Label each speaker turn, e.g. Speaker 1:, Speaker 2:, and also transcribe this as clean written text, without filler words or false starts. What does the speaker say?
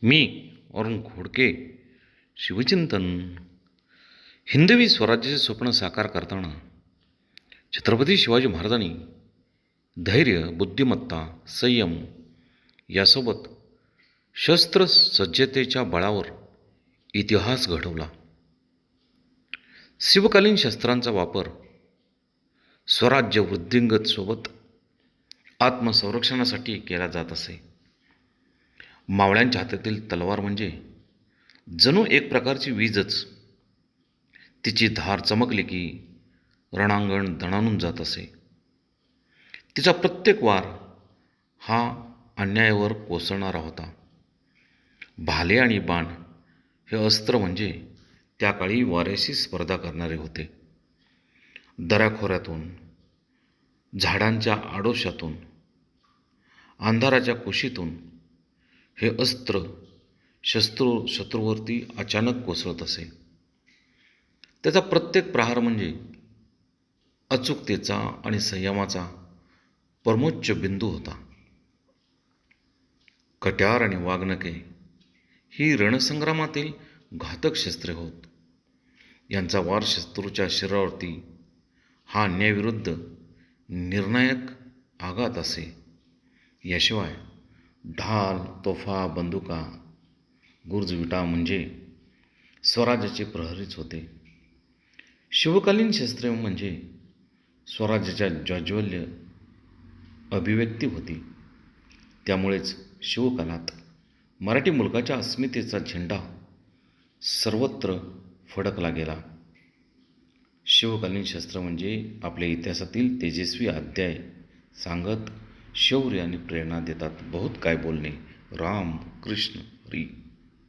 Speaker 1: मी अरुण घोडके. शिवचिंतन. हिंदवी स्वराज्याचे स्वप्न साकार करताना छत्रपती शिवाजी महाराजांनी धैर्य, बुद्धिमत्ता, संयम यासोबत शस्त्रसज्जतेच्या बळावर इतिहास घडवला. शिवकालीन शस्त्रांचा वापर स्वराज्य वृद्धिंगत सोबत आत्मसंरक्षणासाठी केला जात असे. मावळ्यांच्या हातातील तलवार म्हणजे जणू एक प्रकारची वीजच. तिची धार चमकली की रणांगण दणाणून जात असे. तिचा प्रत्येक वार हा अन्यायावर कोसळणारा होता. भाले आणि बाण हे अस्त्र म्हणजे त्या काळी वाऱ्याशी स्पर्धा करणारे होते. दऱ्याखोऱ्यातून, झाडांच्या आडोशातून, अंधाराच्या कुशीतून हे अस्त्र शत्रूवरती अचानक कोसळत असे. त्याचा प्रत्येक प्रहार म्हणजे अचूकतेचा आणि संयमाचा परमोच्च बिंदू होता. कट्यार आणि वाघनखे ही रणसंग्रामातील घातक शस्त्रे होत. यांचा वार शत्रूच्या शरीरावरती हा अन्यायाविरुद्ध निर्णायक आघात असे. याशिवाय ढाल, तोफा, बंदुका, गुर्जविटा म्हणजे स्वराज्याचे प्रहरीच होते. शिवकालीन शस्त्रे म्हणजे स्वराज्याच्या ज्वाज्वल्य अभिव्यक्ती होती. त्यामुळेच शिवकालात मराठी मुलकाच्या अस्मितेचा झेंडा सर्वत्र फडकला गेला. शिवकालीन शस्त्र म्हणजे आपल्या इतिहासातील तेजस्वी अध्याय सांगत शौर्य आणि प्रेरणा देतात. बहुत काय बोलणे. राम कृष्ण हरी.